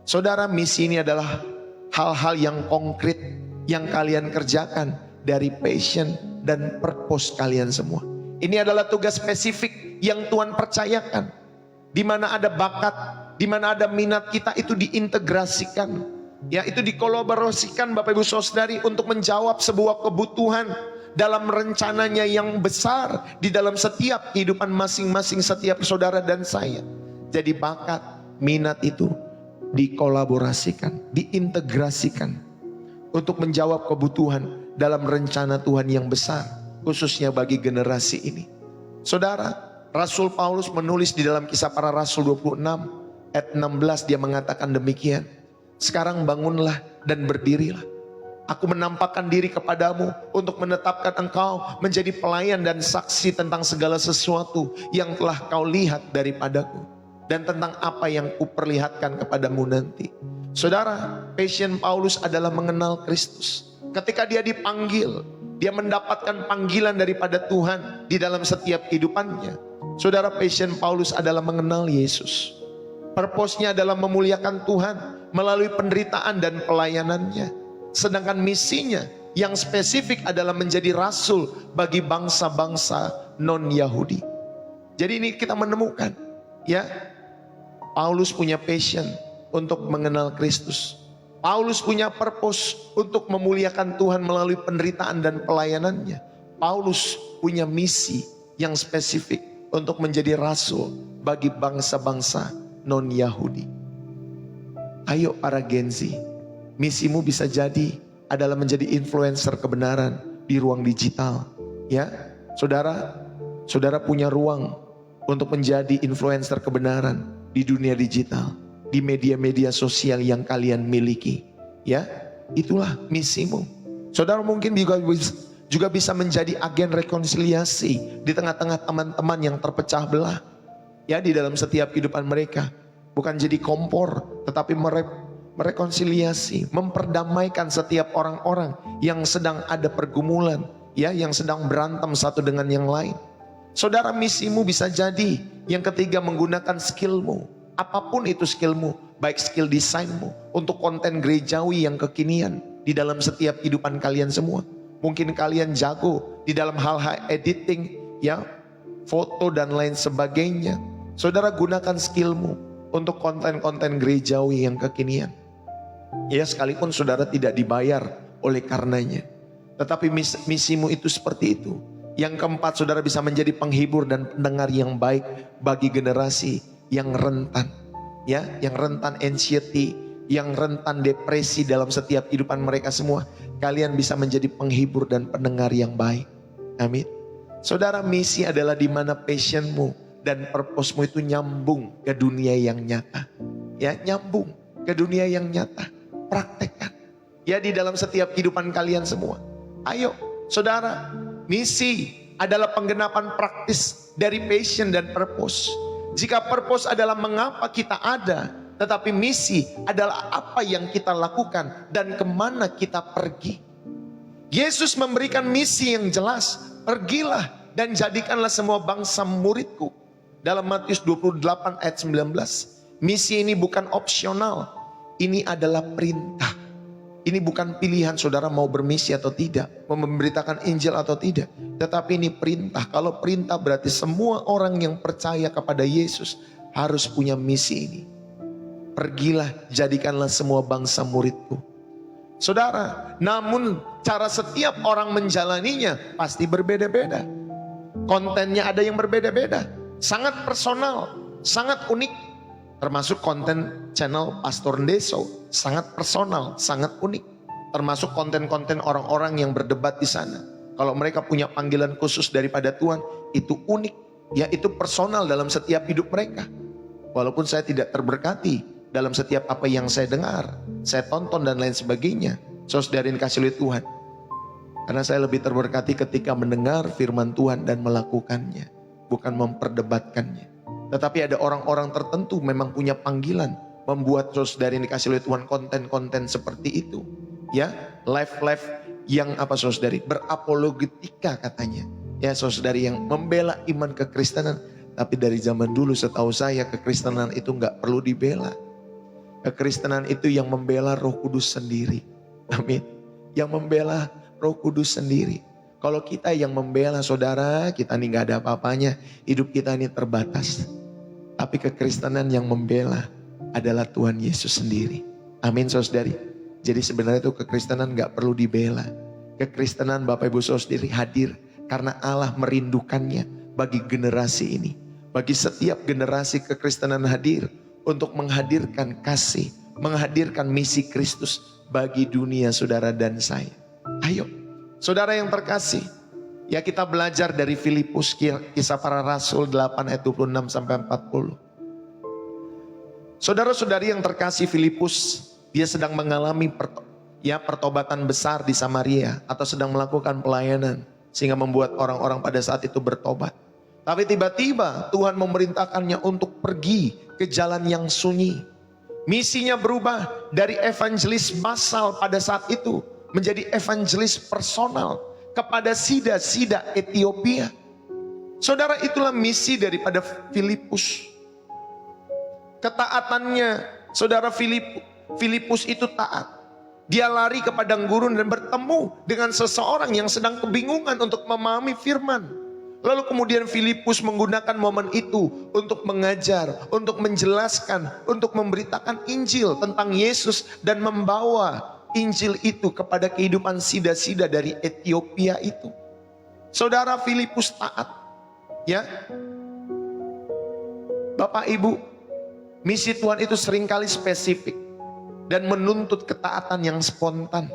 Saudara, misi ini adalah hal-hal yang konkret yang kalian kerjakan dari passion dan purpose kalian semua. Ini adalah tugas spesifik yang Tuhan percayakan. Di mana ada bakat, di mana ada minat kita itu diintegrasikan. Ya, itu dikolaborasikan Bapak Ibu Saudari untuk menjawab sebuah kebutuhan dalam rencananya yang besar di dalam setiap kehidupan masing-masing setiap saudara dan saya. Jadi bakat, minat itu dikolaborasikan, diintegrasikan untuk menjawab kebutuhan dalam rencana Tuhan yang besar, khususnya bagi generasi ini. Saudara, Rasul Paulus menulis di dalam Kisah Para Rasul 26 ayat 16, dia mengatakan demikian. Sekarang bangunlah dan berdirilah. Aku menampakkan diri kepadamu untuk menetapkan engkau menjadi pelayan dan saksi tentang segala sesuatu yang telah kau lihat daripadaku, dan tentang apa yang kuperlihatkan kepadamu nanti. Saudara, passion Paulus adalah mengenal Kristus. Ketika dia dipanggil, dia mendapatkan panggilan daripada Tuhan di dalam setiap kehidupannya. Saudara, passion Paulus adalah mengenal Yesus. Purpose-nya adalah memuliakan Tuhan melalui penderitaan dan pelayanannya. Sedangkan misinya yang spesifik adalah menjadi rasul bagi bangsa-bangsa non-Yahudi. Jadi ini kita menemukan, ya, Paulus punya passion untuk mengenal Kristus. Paulus punya purpose untuk memuliakan Tuhan melalui penderitaan dan pelayanannya. Paulus punya misi yang spesifik untuk menjadi rasul bagi bangsa-bangsa non-Yahudi. Ayo para Gen Z, misimu bisa jadi adalah menjadi influencer kebenaran di ruang digital. Ya, saudara punya ruang untuk menjadi influencer kebenaran di dunia digital, di media-media sosial yang kalian miliki. Ya, itulah misimu. Saudara mungkin juga bisa menjadi agen rekonsiliasi di tengah-tengah teman-teman yang terpecah belah. Ya, di dalam setiap kehidupan mereka. Bukan jadi kompor, tetapi merekonsiliasi, memperdamaikan setiap orang-orang yang sedang ada pergumulan, ya, yang sedang berantem satu dengan yang lain. Saudara, misimu bisa jadi yang ketiga menggunakan skillmu, apapun itu skillmu, baik skill desainmu untuk konten gerejawi yang kekinian di dalam setiap kehidupan kalian semua. Mungkin kalian jago di dalam hal-hal editing, ya, foto dan lain sebagainya. Saudara, gunakan skillmu untuk konten-konten gerejawi yang kekinian. Ya, sekalipun saudara tidak dibayar oleh karenanya, tetapi misimu itu seperti itu. Yang keempat, saudara bisa menjadi penghibur dan pendengar yang baik bagi generasi yang rentan, ya, yang rentan anxiety, yang rentan depresi dalam setiap kehidupan mereka semua. Kalian bisa menjadi penghibur dan pendengar yang baik. Amin. Saudara, misi adalah di mana passionmu dan purpose-mu itu nyambung ke dunia yang nyata. Ya, nyambung ke dunia yang nyata. Praktekkan, ya, di dalam setiap kehidupan kalian semua. Ayo saudara, misi adalah penggenapan praktis dari passion dan purpose. Jika purpose adalah mengapa kita ada, tetapi misi adalah apa yang kita lakukan dan kemana kita pergi. Yesus memberikan misi yang jelas, pergilah dan jadikanlah semua bangsa muridku. Dalam Matius 28 ayat 19, misi ini bukan opsional, ini adalah perintah. Ini bukan pilihan saudara mau bermisi atau tidak, mau memberitakan Injil atau tidak, tetapi ini perintah. Kalau perintah berarti semua orang yang percaya kepada Yesus harus punya misi ini. Pergilah, jadikanlah semua bangsa muridku. Saudara, namun cara setiap orang menjalaninya pasti berbeda-beda. Kontennya ada yang berbeda-beda, sangat personal, sangat unik. Termasuk konten channel Pastor Ndeso, sangat personal, sangat unik. Termasuk konten-konten orang-orang yang berdebat di sana. Kalau mereka punya panggilan khusus daripada Tuhan, itu unik. Ya, itu personal dalam setiap hidup mereka. Walaupun saya tidak terberkati dalam setiap apa yang saya dengar, saya tonton dan lain sebagainya. Saudara kasih oleh Tuhan. Karena saya lebih terberkati ketika mendengar firman Tuhan dan melakukannya, bukan memperdebatkannya. Tetapi ada orang-orang tertentu memang punya panggilan membuat saudara yang dikasih oleh Tuhan konten-konten seperti itu. Ya, live-live yang saudari berapologetika katanya. Ya, saudari yang membela iman kekristenan. Tapi dari zaman dulu setahu saya kekristenan itu nggak perlu dibela. Kekristenan itu yang membela Roh Kudus sendiri. Amin. Yang membela Roh Kudus sendiri. Kalau kita yang membela saudara, kita nih nggak ada apa-apanya. Hidup kita ini terbatas. Tapi kekristenan yang membela adalah Tuhan Yesus sendiri. Amin saudari. Jadi sebenarnya itu kekristenan gak perlu dibela. Kekristenan Bapak Ibu Saudari hadir karena Allah merindukannya bagi generasi ini. Bagi setiap generasi kekristenan hadir untuk menghadirkan kasih, menghadirkan misi Kristus bagi dunia saudara dan saya. Ayo saudara yang terkasih, ya kita belajar dari Filipus kisah para rasul 8 ayat 26 sampai 40. Saudara-saudari yang terkasih, Filipus dia sedang mengalami pertobatan besar di Samaria atau sedang melakukan pelayanan sehingga membuat orang-orang pada saat itu bertobat. Tapi tiba-tiba Tuhan memerintahkannya untuk pergi ke jalan yang sunyi. Misinya berubah dari evangelis massal pada saat itu menjadi evangelis personal kepada sida-sida Ethiopia. Saudara, itulah misi daripada Filipus. Ketaatannya, saudara, Filipus itu taat. Dia lari ke padang gurun dan bertemu dengan seseorang yang sedang kebingungan untuk memahami firman. Lalu kemudian Filipus menggunakan momen itu untuk mengajar, untuk menjelaskan, untuk memberitakan Injil tentang Yesus dan membawa Injil itu kepada kehidupan sida-sida dari Ethiopia itu. Saudara, Filipus taat. Ya, Bapak Ibu, misi Tuhan itu seringkali spesifik dan menuntut ketaatan yang spontan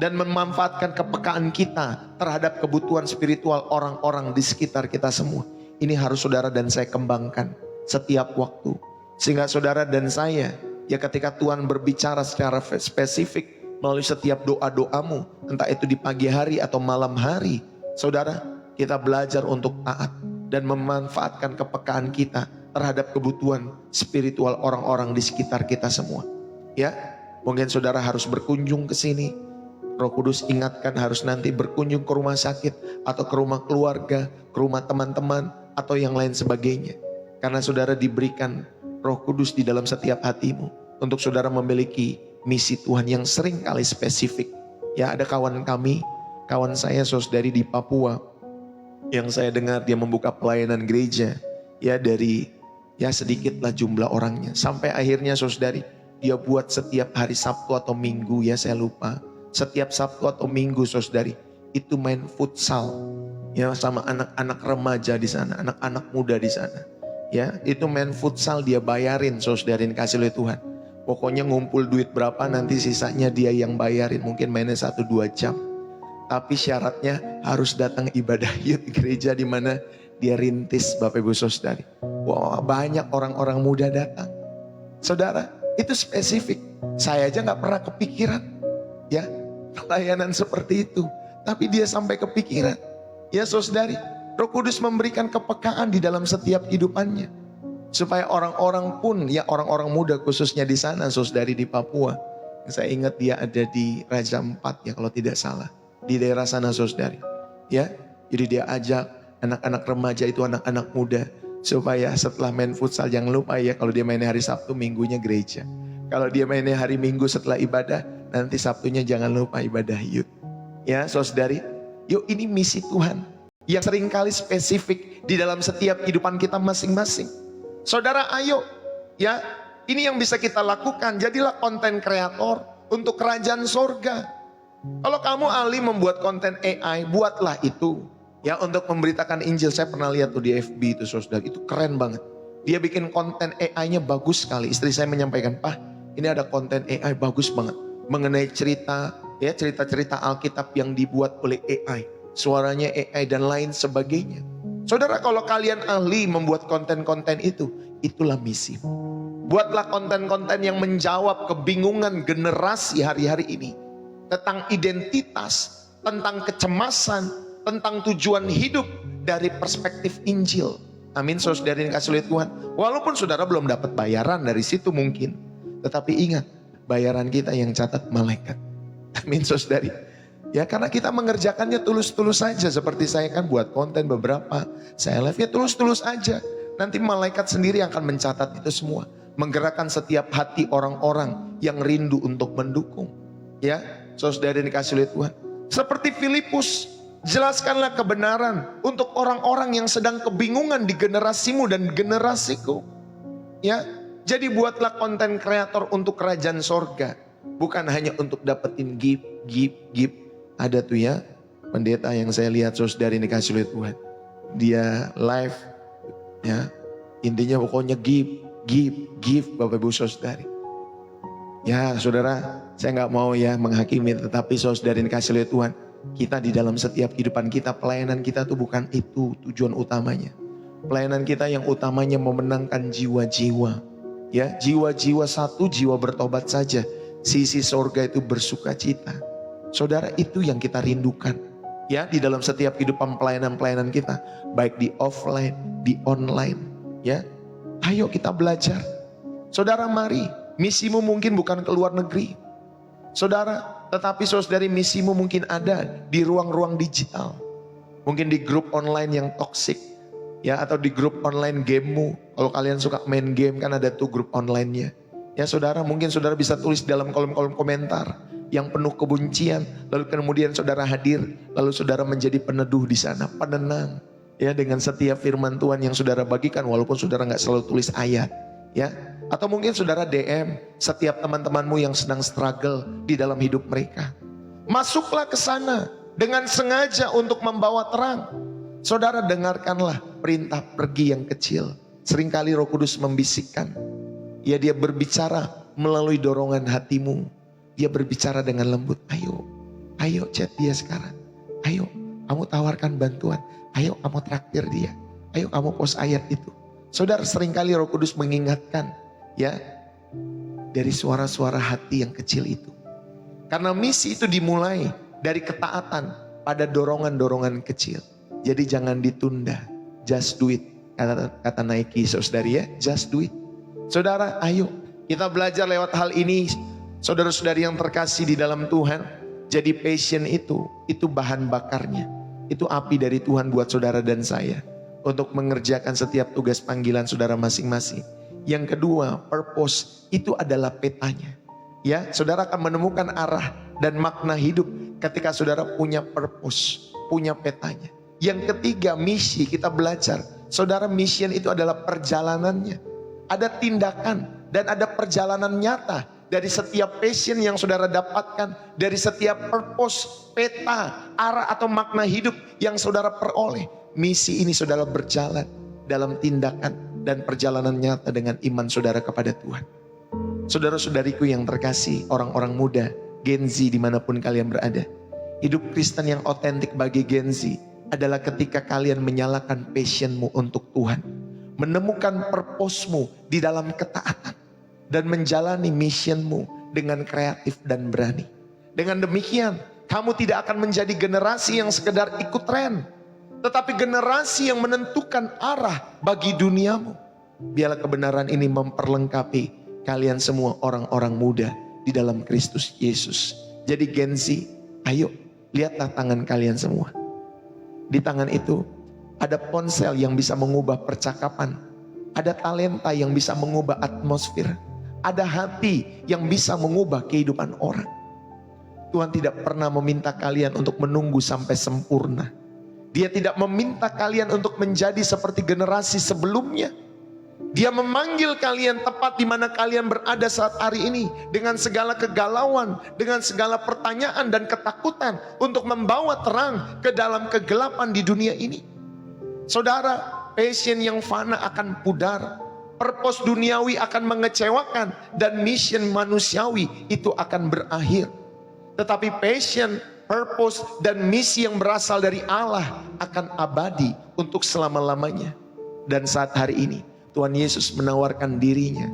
dan memanfaatkan kepekaan kita terhadap kebutuhan spiritual orang-orang di sekitar kita semua. Ini harus saudara dan saya kembangkan setiap waktu, sehingga saudara dan saya, ya ketika Tuhan berbicara secara spesifik melalui setiap doa-doamu, entah itu di pagi hari atau malam hari, saudara, kita belajar untuk taat dan memanfaatkan kepekaan kita terhadap kebutuhan spiritual orang-orang di sekitar kita semua. Ya, mungkin saudara harus berkunjung ke sini. Roh Kudus ingatkan harus nanti berkunjung ke rumah sakit atau ke rumah keluarga, ke rumah teman-teman atau yang lain sebagainya. Karena saudara diberikan Roh Kudus di dalam setiap hatimu untuk saudara memiliki misi Tuhan yang sering kali spesifik. Ya, ada kawan saya saudari di Papua yang saya dengar dia membuka pelayanan gereja ya dari ya sedikitlah jumlah orangnya, sampai akhirnya saudari dia buat setiap hari Sabtu atau Minggu, ya saya lupa, setiap Sabtu atau Minggu saudari itu main futsal ya sama anak-anak remaja di sana, anak-anak muda di sana. Ya, itu main futsal dia bayarin saudari kasih oleh Tuhan. Pokoknya ngumpul duit berapa nanti sisanya dia yang bayarin, mungkin mainnya 1-2 jam. Tapi syaratnya harus datang ibadah youth gereja di mana dia rintis, Bapak Ibu Saudari. Wah, banyak orang-orang muda datang. Saudara, itu spesifik. Saya aja nggak pernah kepikiran ya pelayanan seperti itu. Tapi dia sampai kepikiran. Ya saudari, Roh Kudus memberikan kepekaan di dalam setiap hidupannya. Supaya orang-orang pun, ya orang-orang muda khususnya di sana, saudari di Papua. Saya ingat dia ada di Raja Ampat ya kalau tidak salah. Di daerah sana saudari. Ya, jadi dia ajak anak-anak remaja itu, anak-anak muda. Supaya setelah main futsal, jangan lupa ya kalau dia mainnya hari Sabtu, Minggunya gereja. Kalau dia mainnya hari Minggu setelah ibadah, nanti Sabtunya jangan lupa ibadah youth. Ya saudari, yuk ini misi Tuhan yang seringkali spesifik di dalam setiap kehidupan kita masing-masing. Saudara, ayo ya, ini yang bisa kita lakukan. Jadilah konten kreator untuk kerajaan sorga. Kalau kamu ahli membuat konten AI, buatlah itu ya untuk memberitakan Injil. Saya pernah lihat tuh di FB itu saudara, itu keren banget. Dia bikin konten AI-nya bagus sekali. Istri saya menyampaikan, "Pak, ini ada konten AI bagus banget mengenai cerita, ya, cerita-cerita Alkitab yang dibuat oleh AI, suaranya AI dan lain sebagainya." Saudara, kalau kalian ahli membuat konten-konten itu, itulah misi. Buatlah konten-konten yang menjawab kebingungan generasi hari-hari ini tentang identitas, tentang kecemasan, tentang tujuan hidup dari perspektif Injil. Amin, saudara yang kasih lihat Tuhan. Walaupun saudara belum dapat bayaran dari situ mungkin, tetapi ingat, bayaran kita yang catat malaikat. Amin, saudari. Ya, karena kita mengerjakannya tulus-tulus saja. Seperti saya kan buat konten beberapa, saya live ya tulus-tulus aja. Nanti malaikat sendiri akan mencatat itu semua, menggerakkan setiap hati orang-orang yang rindu untuk mendukung. Ya, saudara yang dikasih lihat Tuhan. Seperti Filipus, jelaskanlah kebenaran untuk orang-orang yang sedang kebingungan di generasimu dan generasiku. Ya, jadi buatlah konten kreator untuk kerajaan sorga, bukan hanya untuk dapetin gift. Ada tuh ya, pendeta yang saya lihat saudara ini dikasih lihat Tuhan. Dia live, ya, intinya pokoknya give, Bapak Ibu saudari. Ya saudara, saya nggak mau ya menghakimi, tetapi saudara ini dikasih lihat Tuhan. Kita di dalam setiap kehidupan kita, pelayanan kita tuh bukan itu tujuan utamanya. Pelayanan kita yang utamanya memenangkan jiwa-jiwa. Ya, jiwa-jiwa satu, jiwa bertobat saja. Sisi sorga itu bersuka cita. Saudara, itu yang kita rindukan. Ya, di dalam setiap kehidupan pelayanan-pelayanan kita. Baik di offline, di online. Ya, ayo kita belajar. Saudara, mari. Misimu mungkin bukan ke luar negeri. Saudara, tetapi saudari, misimu mungkin ada di ruang-ruang digital. Mungkin di grup online yang toksik. Ya, atau di grup online gamemu. Kalau kalian suka main game kan ada tuh grup online-nya. Ya saudara, mungkin saudara bisa tulis dalam kolom-kolom komentar yang penuh kebencian. Lalu kemudian saudara hadir. Lalu saudara menjadi peneduh di sana, penenang. Ya, dengan setiap firman Tuhan yang saudara bagikan. Walaupun saudara gak selalu tulis ayat. Ya, atau mungkin saudara DM setiap teman-temanmu yang sedang struggle di dalam hidup mereka. Masuklah ke sana dengan sengaja untuk membawa terang. Saudara, dengarkanlah perintah pergi yang kecil. Seringkali Roh Kudus membisikkan. Ya, dia berbicara melalui dorongan hatimu. Dia berbicara dengan lembut. Ayo chat dia sekarang. Ayo kamu tawarkan bantuan. Ayo kamu traktir dia. Ayo kamu post ayat itu. Saudara, seringkali Roh Kudus mengingatkan. Ya, dari suara-suara hati yang kecil itu. Karena misi itu dimulai dari ketaatan pada dorongan-dorongan kecil. Jadi jangan ditunda, just do it. Kata Nike, saudari ya, just do it. Saudara, ayo kita belajar lewat hal ini. Saudara-saudari yang terkasih di dalam Tuhan. Jadi passion itu bahan bakarnya. Itu api dari Tuhan buat saudara dan saya. Untuk mengerjakan setiap tugas panggilan saudara masing-masing. Yang kedua, purpose itu adalah petanya. Ya, saudara akan menemukan arah dan makna hidup ketika saudara punya purpose, punya petanya. Yang ketiga, misi, kita belajar. Saudara, mission itu adalah perjalanannya. Ada tindakan dan ada perjalanan nyata dari setiap passion yang saudara dapatkan, dari setiap purpose, peta, arah atau makna hidup yang saudara peroleh. Misi ini saudara berjalan dalam tindakan dan perjalanan nyata dengan iman saudara kepada Tuhan. Saudara-saudariku yang terkasih, orang-orang muda, Gen Z dimanapun kalian berada. Hidup Kristen yang otentik bagi Gen Z adalah ketika kalian menyalakan passionmu untuk Tuhan. Menemukan purpose-mu di dalam ketaatan. Dan menjalani missionmu dengan kreatif dan berani. Dengan demikian, kamu tidak akan menjadi generasi yang sekedar ikut tren. Tetapi generasi yang menentukan arah bagi duniamu. Biarlah kebenaran ini memperlengkapi kalian semua orang-orang muda di dalam Kristus Yesus. Jadi Gen Z, ayo lihatlah tangan kalian semua. Di tangan itu ada ponsel yang bisa mengubah percakapan. Ada talenta yang bisa mengubah atmosfer. Ada hati yang bisa mengubah kehidupan orang. Tuhan tidak pernah meminta kalian untuk menunggu sampai sempurna. Dia tidak meminta kalian untuk menjadi seperti generasi sebelumnya. Dia memanggil kalian tepat di mana kalian berada saat hari ini. Dengan segala kegalauan, dengan segala pertanyaan dan ketakutan. Untuk membawa terang ke dalam kegelapan di dunia ini. Saudara, passion yang fana akan pudar. Purpose duniawi akan mengecewakan dan mission manusiawi itu akan berakhir. Tetapi passion, purpose, dan misi yang berasal dari Allah akan abadi untuk selama-lamanya. Dan saat hari ini Tuhan Yesus menawarkan dirinya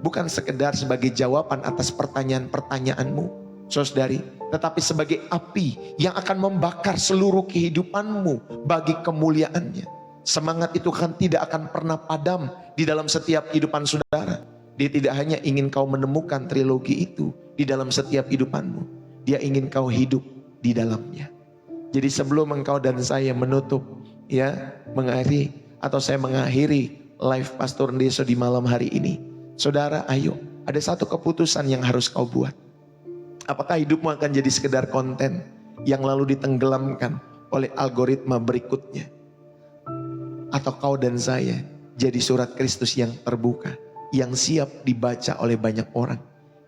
bukan sekedar sebagai jawaban atas pertanyaan-pertanyaanmu, saudari, tetapi sebagai api yang akan membakar seluruh kehidupanmu bagi kemuliaannya. Semangat itu kan tidak akan pernah padam di dalam setiap kehidupan saudara. Dia tidak hanya ingin kau menemukan trilogi itu di dalam setiap kehidupanmu. Dia ingin kau hidup di dalamnya. Jadi sebelum engkau dan saya menutup, saya mengakhiri live Pastor Ndeso di malam hari ini. Saudara, ayo, ada satu keputusan yang harus kau buat. Apakah hidupmu akan jadi sekedar konten yang lalu ditenggelamkan oleh algoritma berikutnya? Atau kau dan saya jadi surat Kristus yang terbuka, yang siap dibaca oleh banyak orang,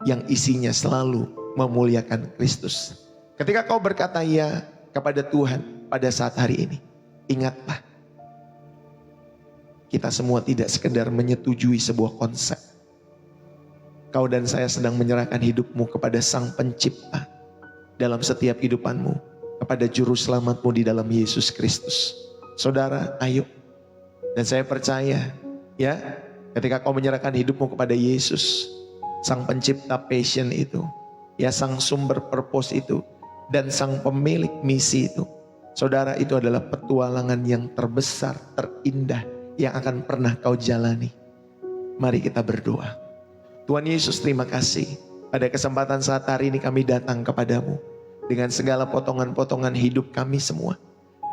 yang isinya selalu memuliakan Kristus. Ketika kau berkata ya kepada Tuhan pada saat hari ini, ingatlah, kita semua tidak sekedar menyetujui sebuah konsep. Kau dan saya sedang menyerahkan hidupmu kepada Sang Pencipta dalam setiap kehidupanmu, kepada Juru Selamatmu di dalam Yesus Kristus. Saudara, ayo. Dan saya percaya, ketika kau menyerahkan hidupmu kepada Yesus, Sang Pencipta passion itu, Sang sumber purpose itu, dan Sang pemilik misi itu, saudara, itu adalah petualangan yang terbesar, terindah yang akan pernah kau jalani. Mari kita berdoa. Tuhan Yesus, terima kasih. Pada kesempatan saat hari ini kami datang kepadamu dengan segala potongan-potongan hidup kami semua,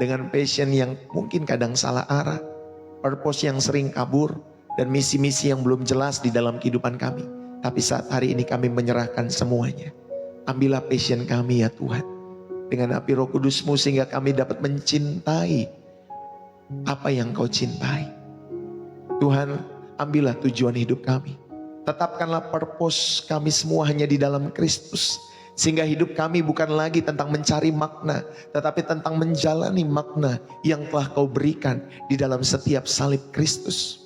dengan passion yang mungkin kadang salah arah, purpose yang sering kabur, dan misi-misi yang belum jelas di dalam kehidupan kami. Tapi saat hari ini kami menyerahkan semuanya. Ambillah passion kami ya Tuhan, dengan api Roh Kudus-Mu, sehingga kami dapat mencintai apa yang Kau cintai. Tuhan, ambillah tujuan hidup kami. Tetapkanlah purpose kami semua hanya di dalam Kristus, sehingga hidup kami bukan lagi tentang mencari makna, tetapi tentang menjalani makna yang telah Kau berikan di dalam setiap salib Kristus.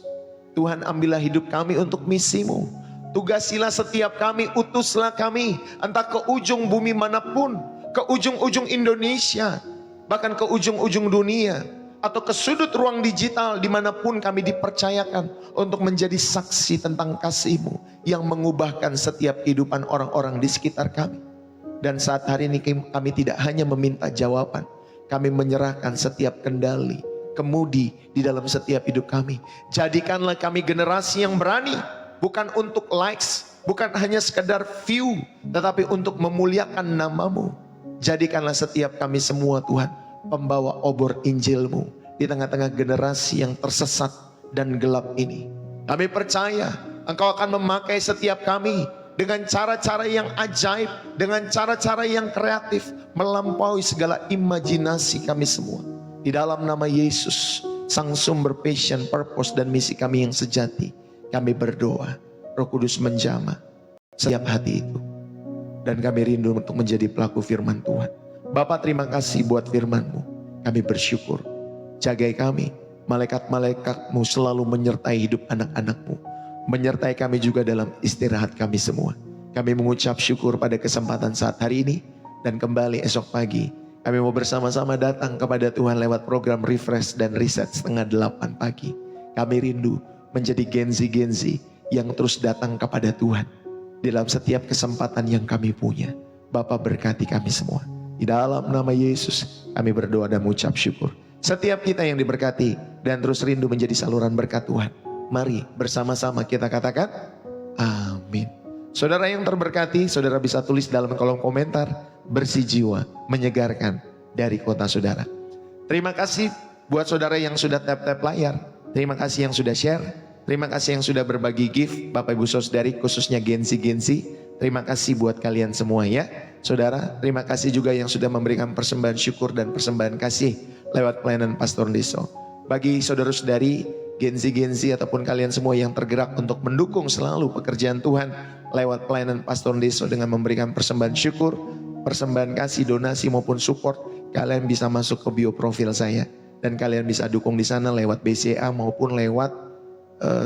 Tuhan, ambillah hidup kami untuk misi-Mu. Tugasilah setiap kami, utuslah kami, entah ke ujung bumi manapun, ke ujung-ujung Indonesia, bahkan ke ujung-ujung dunia, atau ke sudut ruang digital dimanapun kami dipercayakan untuk menjadi saksi tentang kasih-Mu yang mengubahkan setiap kehidupan orang-orang di sekitar kami. Dan saat hari ini kami tidak hanya meminta jawaban, kami menyerahkan setiap kendali, kemudi di dalam setiap hidup kami. Jadikanlah kami generasi yang berani, bukan untuk likes, bukan hanya sekedar view, tetapi untuk memuliakan nama-Mu. Jadikanlah setiap kami semua Tuhan, pembawa obor Injil-Mu di tengah-tengah generasi yang tersesat dan gelap ini. Kami percaya Engkau akan memakai setiap kami dengan cara-cara yang ajaib, dengan cara-cara yang kreatif, melampaui segala imajinasi kami semua. Di dalam nama Yesus, Sang sumber passion, purpose, dan misi kami yang sejati, kami berdoa. Roh Kudus menjamah setiap hati itu, dan kami rindu untuk menjadi pelaku firman Tuhan. Bapa, terima kasih buat firman-Mu. Kami bersyukur. Jagai kami, malaikat-malaikat-Mu selalu menyertai hidup anak-anak-Mu, menyertai kami juga dalam istirahat kami semua. Kami mengucap syukur pada kesempatan saat hari ini, dan kembali esok pagi kami mau bersama-sama datang kepada Tuhan lewat program Refresh dan Reset 7:30 pagi. Kami rindu menjadi genzi-genzi yang terus datang kepada Tuhan dalam setiap kesempatan yang kami punya. Bapa, berkati kami semua. Di dalam nama Yesus kami berdoa dan mengucap syukur. Setiap kita yang diberkati dan terus rindu menjadi saluran berkat Tuhan, mari bersama-sama kita katakan amin. Saudara yang terberkati, saudara bisa tulis dalam kolom komentar, bersih jiwa, menyegarkan dari kota saudara. Terima kasih buat saudara yang sudah tap-tap layar. Terima kasih yang sudah share. Terima kasih yang sudah berbagi gift, Bapak Ibu Saudari, khususnya gensi-gensi. Terima kasih buat kalian semua ya. Saudara, terima kasih juga yang sudah memberikan persembahan syukur dan persembahan kasih lewat pelayanan Pastor Ndeso. Bagi saudara-saudari, gensi-gensi ataupun kalian semua yang tergerak untuk mendukung selalu pekerjaan Tuhan lewat pelayanan Pastor Ndeso dengan memberikan persembahan syukur, persembahan kasih, donasi maupun support, kalian bisa masuk ke bio profil saya dan kalian bisa dukung di sana lewat BCA maupun lewat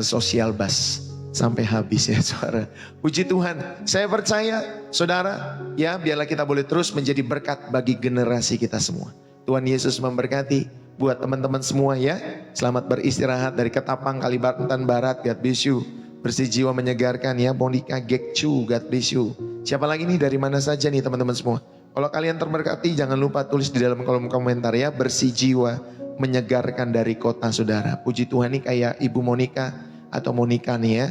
sosial bus sampai habis ya saudara. Puji Tuhan, saya percaya saudara ya, biarlah kita boleh terus menjadi berkat bagi generasi kita semua. Tuhan Yesus memberkati buat teman-teman semua ya. Selamat beristirahat dari Ketapang, Kalimantan Barat, God bless you. Bersih jiwa menyegarkan ya, Monica Gekcu, God bless you. Siapa lagi nih, dari mana saja nih teman-teman semua. Kalau kalian terberkati jangan lupa tulis di dalam kolom komentar ya, bersih jiwa menyegarkan dari kota saudara. Puji Tuhan nih kayak Ibu Monica atau Monica nih ya.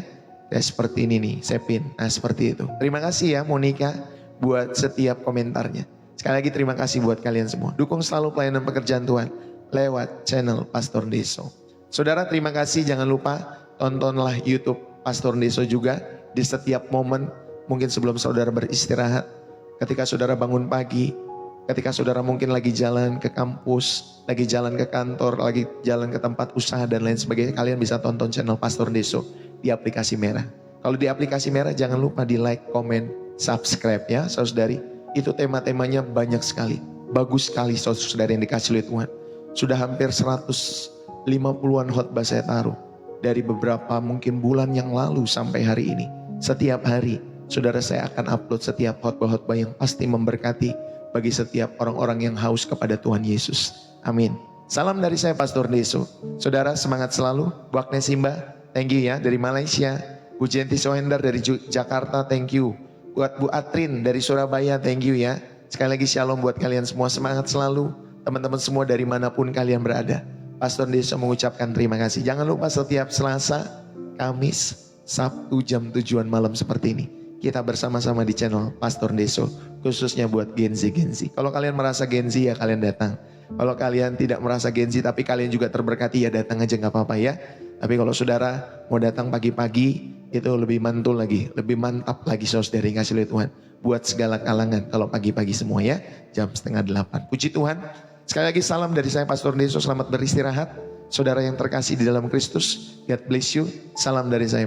Ya seperti ini nih, Sepin. Nah seperti itu. Terima kasih ya Monica buat setiap komentarnya. Sekali lagi terima kasih buat kalian semua. Dukung selalu pelayanan pekerjaan Tuhan lewat channel Pastor Deso. Saudara terima kasih, jangan lupa tontonlah YouTube Pastor Deso juga di setiap momen. Mungkin sebelum saudara beristirahat, ketika saudara bangun pagi, ketika saudara mungkin lagi jalan ke kampus, lagi jalan ke kantor, lagi jalan ke tempat usaha dan lain sebagainya, kalian bisa tonton channel Pastor Deso di aplikasi merah. Kalau di aplikasi merah jangan lupa di like, comment, subscribe ya saudari. Itu tema-temanya banyak sekali. Bagus sekali saudara yang dikasih oleh Tuhan. Sudah hampir 150-an khotbah saya taruh. Dari beberapa mungkin bulan yang lalu sampai hari ini. Setiap hari saudara saya akan upload setiap khotbah-khotbah yang pasti memberkati bagi setiap orang-orang yang haus kepada Tuhan Yesus. Amin. Salam dari saya Pastor Deso. Saudara semangat selalu. Bu Agnes Simba, thank you ya dari Malaysia. Bu Jenti Sohendar dari Jakarta, thank you. Buat Bu Atrin dari Surabaya, thank you ya. Sekali lagi shalom buat kalian semua, semangat selalu. Teman-teman semua dari manapun kalian berada. Pastor Deso mengucapkan terima kasih. Jangan lupa setiap Selasa, Kamis, Sabtu jam 7 malam seperti ini. Kita bersama-sama di channel Pastor Deso. Khususnya buat Gen Z. Kalau kalian merasa Gen Z ya kalian datang. Kalau kalian tidak merasa Gen Z tapi kalian juga terberkati ya datang aja gak apa-apa ya. Tapi kalau saudara mau datang pagi-pagi itu lebih mantul lagi. Lebih mantap lagi saudara yang kasih oleh Tuhan. Buat segala kalangan kalau pagi-pagi semua ya. Jam 7:30. Puji Tuhan. Sekali lagi salam dari saya Pastor Deso. Selamat beristirahat. Saudara yang terkasih di dalam Kristus. God bless you. Salam dari saya.